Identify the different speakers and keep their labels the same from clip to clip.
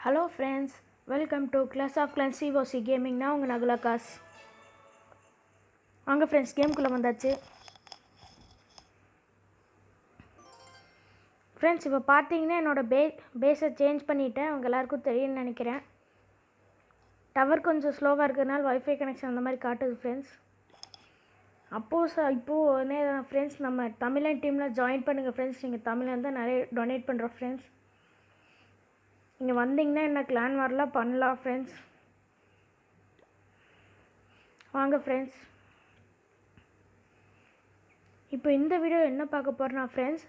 Speaker 1: Hello friends, welcome to Clash of Clans COC gaming. நான் உங்கள் நகுலகாஸ். வாங்க ஃப்ரெண்ட்ஸ், கேம்குள்ளே வந்தாச்சு. ஃப்ரெண்ட்ஸ், இப்போ பார்த்தீங்கன்னா என்னோடய பேஸை சேஞ்ச் பண்ணிவிட்டேன். அவங்க எல்லாேருக்கும் தெரியும்னு நினைக்கிறேன். டவர் கொஞ்சம் ஸ்லோவாக இருக்கிறதுனால வைஃபை கனெக்ஷன் அந்த மாதிரி காட்டுது ஃப்ரெண்ட்ஸ். இப்போது ஃப்ரெண்ட்ஸ், நம்ம தமிழன் டீமில் ஜாயின் பண்ணுங்கள் ஃப்ரெண்ட்ஸ். நீங்கள் தமிழன் தான் நிறைய டொனேட் பண்ணுறோம் ஃப்ரெண்ட்ஸ். நீங்கள் வந்தீங்கன்னா என்ன கிளான் வரலாம் பண்ணலாம் ஃப்ரெண்ட்ஸ். வாங்க ஃப்ரெண்ட்ஸ், இப்போ இந்த வீடியோ என்ன பார்க்க போகிறேன்னா ஃப்ரெண்ட்ஸ்,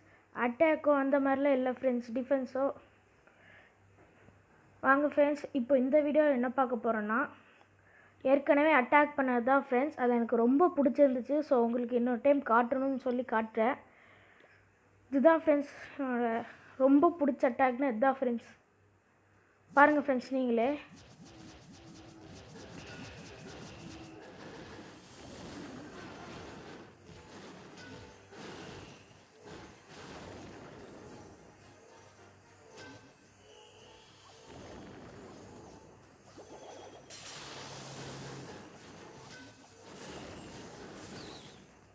Speaker 1: அட்டாக்கோ அந்த மாதிரிலாம் இல்லை ஃப்ரெண்ட்ஸ், டிஃபென்ஸோ. வாங்க ஃப்ரெண்ட்ஸ், இப்போ இந்த வீடியோ என்ன பார்க்க போகிறோன்னா, ஏற்கனவே அட்டாக் பண்ணது தான் ஃப்ரெண்ட்ஸ். அது எனக்கு ரொம்ப பிடிச்சிருந்துச்சு. ஸோ உங்களுக்கு இன்னொரு டைம் காட்டணும்னு சொல்லி காட்டுறேன். இதுதான் ஃப்ரெண்ட்ஸ், ரொம்ப பிடிச்ச அட்டாக்னா இதுதான் ஃப்ரெண்ட்ஸ். பாருங்கள் ஃப்ரெண்ட்ஸ், நீங்களே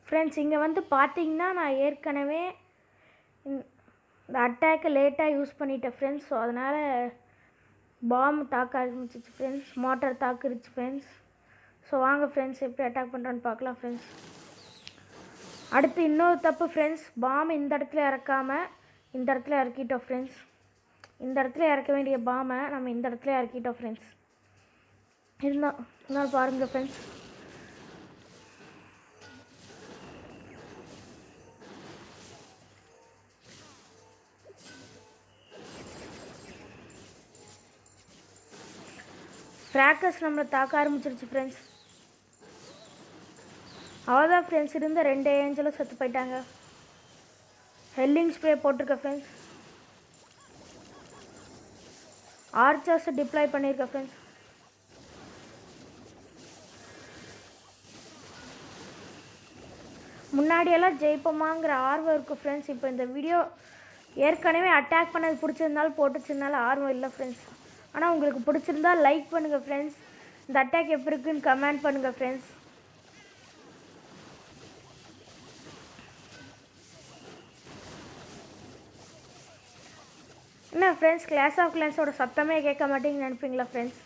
Speaker 1: ஃப்ரெண்ட்ஸ், இங்கே வந்து பார்த்தீங்கன்னா நான் ஏற்கனவே இந்த அட்டாக்கை லேட்டாக யூஸ் பண்ணிட்டேன் ஃப்ரெண்ட்ஸ். ஸோ அதனால் பாம்பு தாக்க ஆரம்பிச்சிச்சு ஃப்ரெண்ட்ஸ், மோட்டார் தாக்குருச்சு ஃப்ரெண்ட்ஸ். ஸோ வாங்க ஃப்ரெண்ட்ஸ், எப்படி அட்டாக் பண்ணுறான்னு பார்க்கலாம் ஃப்ரெண்ட்ஸ். அடுத்து இன்னொரு தப்பு ஃப்ரெண்ட்ஸ், பாம்பு இந்த இடத்துல இறக்காமல் இந்த இடத்துல இறக்கிட்டோம் ஃப்ரெண்ட்ஸ். இந்த இடத்துல இறக்க வேண்டிய பாம்பை நம்ம இந்த இடத்துல இறக்கிட்டோம் ஃப்ரெண்ட்ஸ். இருந்தாலும் பாருங்கள் ஃப்ரெண்ட்ஸ். கிராக்கர்ஸ் நம்மளை தாக்க ஆரம்பிச்சிருச்சு ஃப்ரெண்ட்ஸ். அவ்வளோதான் ஃப்ரெண்ட்ஸ், இருந்த 2 ஏஞ்சலும் செத்து போயிட்டாங்க. ஹெல்லிங் ஸ்ப்ரே போட்டிருக்கேன் ஃப்ரெண்ட்ஸ். ஆர்ச்சர்ஸை டிப்ளாய் பண்ணியிருக்கேன் ஃப்ரெண்ட்ஸ். முன்னாடியெல்லாம் ஜெயிப்போமாங்கிற ஆர்வம் இருக்குது ஃப்ரெண்ட்ஸ். இப்போ இந்த வீடியோ ஏற்கனவே அட்டாக் பண்ணது பிடிச்சிருந்தாலும் போட்டுச்சிருந்தாலும் ஆர்வம் இல்லை ஃப்ரெண்ட்ஸ். ஆனால் உங்களுக்கு பிடிச்சிருந்தா லைக் பண்ணுங்கள் ஃப்ரெண்ட்ஸ். இந்த அட்டாக் எப்படி இருக்குன்னு கமெண்ட் பண்ணுங்கள் ஃப்ரெண்ட்ஸ். என்ன ஃப்ரெண்ட்ஸ், கிளாஸ் ஆஃப் கிளான்ஸோட சத்தமே கேட்க மாட்டேங்குன்னு நினைப்பீங்களா ஃப்ரெண்ட்ஸ்?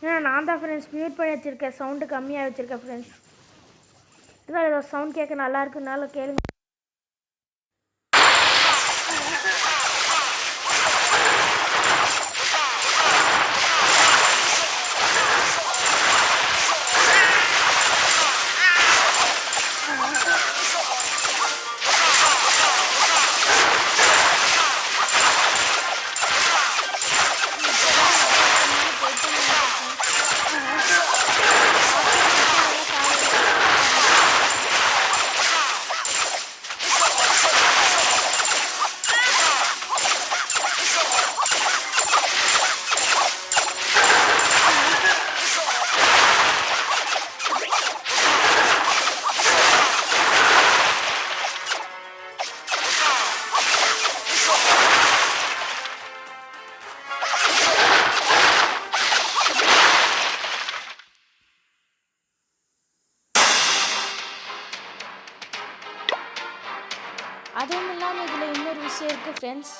Speaker 1: ஏன்னா நான் தான் ஃப்ரெண்ட்ஸ் மியூட் பண்ணி வச்சுருக்கேன், சவுண்டு கம்மியாக வச்சுருக்கேன் ஃப்ரெண்ட்ஸ். இதான் ஏதோ சவுண்ட் கேட்க நல்லா இருக்குனால கேளுங்க. அதுவும் இல்லாமல் இதில் இன்னொரு விஷயம் இருக்குது ஃப்ரெண்ட்ஸ்.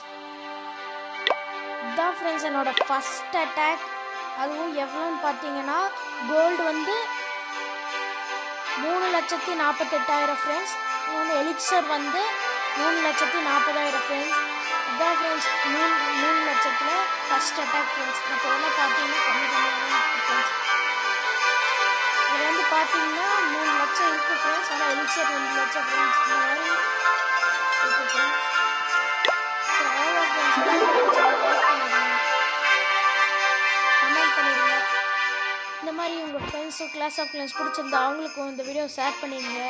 Speaker 1: இதுதான் ஃப்ரெண்ட்ஸ் என்னோடய ஃபஸ்ட் அட்டாக். அதுவும் எவ்வளோன்னு பார்த்தீங்கன்னா, கோல்டு வந்து 3,48,000 ஃப்ரெண்ட்ஸ். இன்னொன்று எலிக்சர் வந்து 3,40,000 ஃப்ரெண்ட்ஸ். இதுதான் ஃப்ரெண்ட்ஸ் 3 லட்சத்தில் ஃபஸ்ட் அட்டாக் ஃப்ரெண்ட்ஸ். மற்ற எல்லாம் பார்த்தீங்கன்னா கம்மி கம்மியாக இருக்குது ஃப்ரெண்ட்ஸ். இதில் வந்து பார்த்தீங்கன்னா 3 லட்சம் இருக்குது ஃப்ரெண்ட்ஸ். ஆனால் எலிக்சர் 2 லட்சம் ஃப்ரெண்ட்ஸ். இந்த மாதிரி இருக்குது ஃப்ரெண்ட்ஸ். சரி, அவ்வளோதான் ஃப்ரெண்ட்ஸ். கமெண்ட் பண்ணிடுங்க. இந்த மாதிரி உங்கள் ஃப்ரெண்ட்ஸு கிளாஸ் ஆஃப் கிளாஸ் பிடிச்சிருந்தா அவங்களுக்கும் இந்த வீடியோ ஷேர் பண்ணிடுங்க.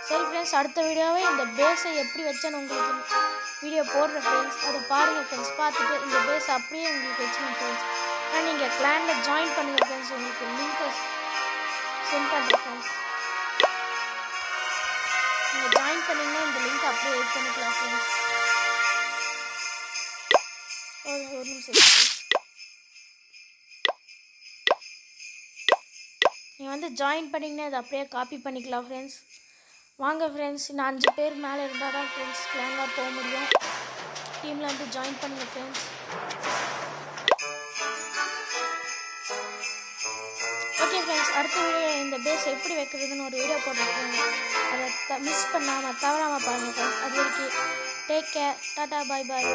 Speaker 1: சரி ஃப்ரெண்ட்ஸ், அடுத்த வீடியோவே இந்த பேஸை எப்படி வச்சேன்னு உங்களுக்கு வீடியோ போடுறேன் ஃப்ரெண்ட்ஸ். அதை பாருங்கள் ஃப்ரெண்ட்ஸ். பார்த்துட்டு இந்த பேஸை அப்படியே உங்களுக்கு வச்சுக்கணும் ஃப்ரெண்ட்ஸ். ஆனால் நீங்கள் கிளானில் ஜாயின் பண்ணுங்கள் ஃப்ரெண்ட்ஸ். உங்களுக்கு லிங்க்கை சென்ட் பண்ணுறேன் ஃப்ரெண்ட்ஸ். நீங்கள் ஜாயின் பண்ணிங்கன்னா இந்த லிங்க் அப்படியே எட் பண்ணிக்கலாம் ஃப்ரெண்ட்ஸ். ஒரு நிமிஷம் ஃப்ரெண்ட்ஸ். நீங்கள் வந்து ஜாயின் பண்ணிங்கன்னா அதை அப்படியே காப்பி பண்ணிக்கலாம் ஃப்ரெண்ட்ஸ். வாங்க ஃப்ரெண்ட்ஸ், இன்னும் 5 பேர் மேலே இருந்தால் தான் ஃப்ரெண்ட்ஸ் கிளாங்காக போக முடியும். டீமில் வந்து ஜாயின் பண்ணுங்கள் ஃப்ரெண்ட்ஸ். ஓகே ஃப்ரெண்ட்ஸ், அடுத்த வீடியோ இந்த பேஸ் எப்படி வைக்கிறதுன்னு ஒரு வீடியோ போட்டிருக்கேன். அதை மிஸ் பண்ணாமல் தவறாமல் பாருங்கள் ஃப்ரெண்ட்ஸ். அது வரைக்கும் டேக் கேர், டாட்டா, பாய் பாய்.